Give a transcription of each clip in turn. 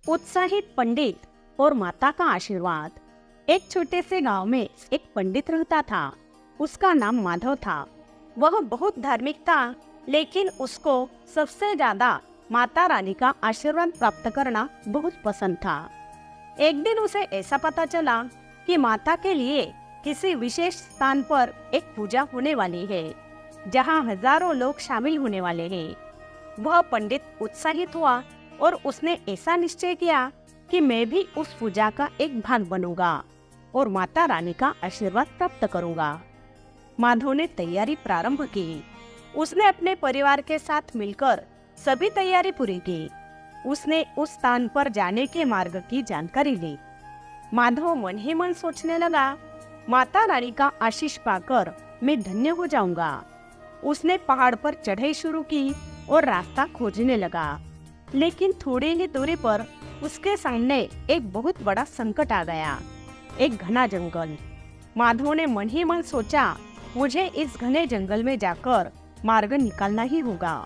उत्साहित पंडित और माता का आशीर्वाद। एक छोटे से गांव में एक पंडित रहता था। उसका नाम माधव था। वह बहुत धार्मिक था, लेकिन उसको सबसे ज्यादा माता रानी का आशीर्वाद प्राप्त करना बहुत पसंद था। एक दिन उसे ऐसा पता चला कि माता के लिए किसी विशेष स्थान पर एक पूजा होने वाली है, जहां हजारों लोग शामिल होने वाले हैं। वह पंडित उत्साहित हुआ और उसने ऐसा निश्चय किया कि मैं भी उस पूजा का एक भाग बनूंगा और माता रानी का आशीर्वाद प्राप्त करूंगा। माधव ने तैयारी प्रारंभ की। उसने अपने परिवार के साथ मिलकर सभी तैयारी पूरी की। उसने उस स्थान पर जाने के मार्ग की जानकारी ली। माधव मन ही मन सोचने लगा, माता रानी का आशीष पाकर मैं धन्य हो जाऊंगा। उसने पहाड़ पर चढ़ाई शुरू की और रास्ता खोजने लगा, लेकिन थोड़ी ही दूरी पर उसके सामने एक बहुत बड़ा संकट आ गया, एक घना जंगल। माधव ने मन ही मन सोचा, मुझे इस घने जंगल में जाकर मार्ग निकालना ही होगा।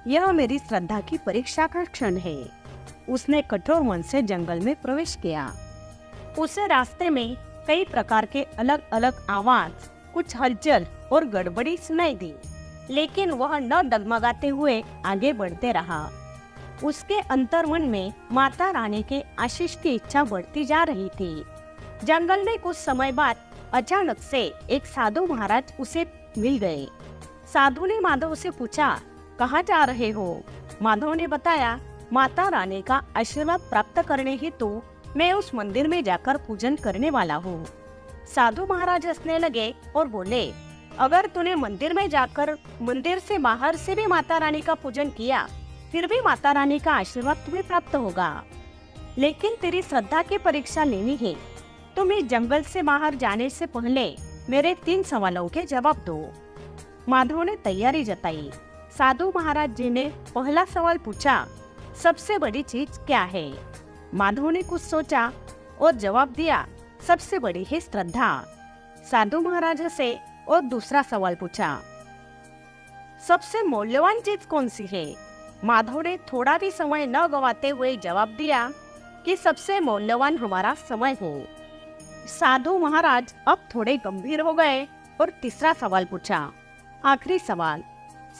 यह मेरी श्रद्धा की परीक्षा का क्षण है। उसने कठोर मन से जंगल में प्रवेश किया। उसे रास्ते में कई प्रकार के अलग अलग आवाज, कुछ हलचल और गड़बड़ी सुनाई दी, लेकिन वह न डगमगाते हुए आगे बढ़ते रहा। उसके अंतर्मन में माता रानी के आशीष की इच्छा बढ़ती जा रही थी। जंगल में कुछ समय बाद अचानक से एक साधु महाराज उसे मिल गए। साधु ने माधव से पूछा, कहाँ जा रहे हो? माधव ने बताया, माता रानी का आशीर्वाद प्राप्त करने हेतु मैं उस मंदिर में जाकर पूजन करने वाला हूँ। साधु महाराज हंसने लगे और बोले, अगर तूने मंदिर में जाकर मंदिर से बाहर से भी माता रानी का पूजन किया, फिर भी माता रानी का आशीर्वाद तुम्हें प्राप्त होगा। लेकिन तेरी श्रद्धा की परीक्षा लेनी है। तुम इस जंगल से बाहर जाने से पहले मेरे 3 सवालों के जवाब दो। माधव ने तैयारी जताई। साधु महाराज जी ने पहला सवाल पूछा, सबसे बड़ी चीज क्या है? माधव ने कुछ सोचा और जवाब दिया, सबसे बड़ी है श्रद्धा। साधु महाराज से और दूसरा सवाल पूछा, सबसे मूल्यवान चीज कौन सी है? माधव ने थोड़ा भी समय न गवाते हुए जवाब दिया कि सबसे मूल्यवान हमारा समय है। साधु महाराज अब थोड़े गंभीर हो गए और तीसरा सवाल पूछा, आखिरी सवाल,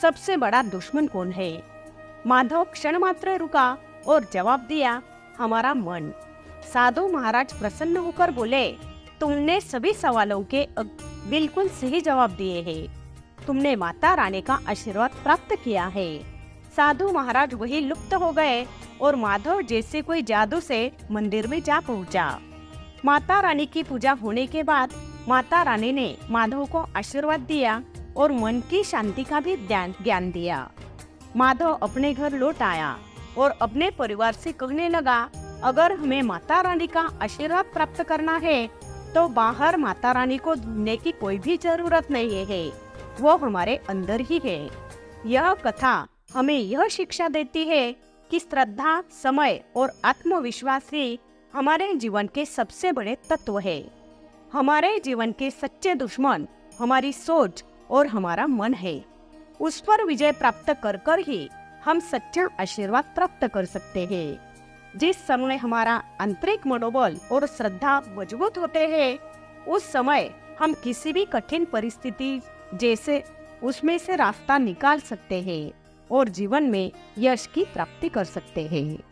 सबसे बड़ा दुश्मन कौन है? माधव क्षण मात्र रुका और जवाब दिया, हमारा मन। साधु महाराज प्रसन्न होकर बोले, तुमने सभी सवालों के बिल्कुल सही जवाब दिए हैं। तुमने माता रानी का आशीर्वाद प्राप्त किया है। साधु महाराज वही लुप्त हो गए और माधव जैसे कोई जादू से मंदिर में जा पहुंचा। माता रानी की पूजा होने के बाद माता रानी ने माधव को आशीर्वाद दिया और मन की शांति का भी ज्ञान दिया। माधव अपने घर लौट आया और अपने परिवार से कहने लगा, अगर हमें माता रानी का आशीर्वाद प्राप्त करना है तो बाहर माता रानी को ढूंढने की कोई भी जरूरत नहीं है, वो हमारे अंदर ही है। यह कथा हमें यह शिक्षा देती है कि श्रद्धा, समय और आत्मविश्वास ही हमारे जीवन के सबसे बड़े तत्व है। हमारे जीवन के सच्चे दुश्मन हमारी सोच और हमारा मन है। उस पर विजय प्राप्त कर कर ही हम सच्चा आशीर्वाद प्राप्त कर सकते हैं। जिस समय हमारा आंतरिक मनोबल और श्रद्धा मजबूत होते हैं, उस समय हम किसी भी कठिन परिस्थिति जैसे उसमें से रास्ता निकाल सकते हैं और जीवन में यश की प्राप्ति कर सकते हैं।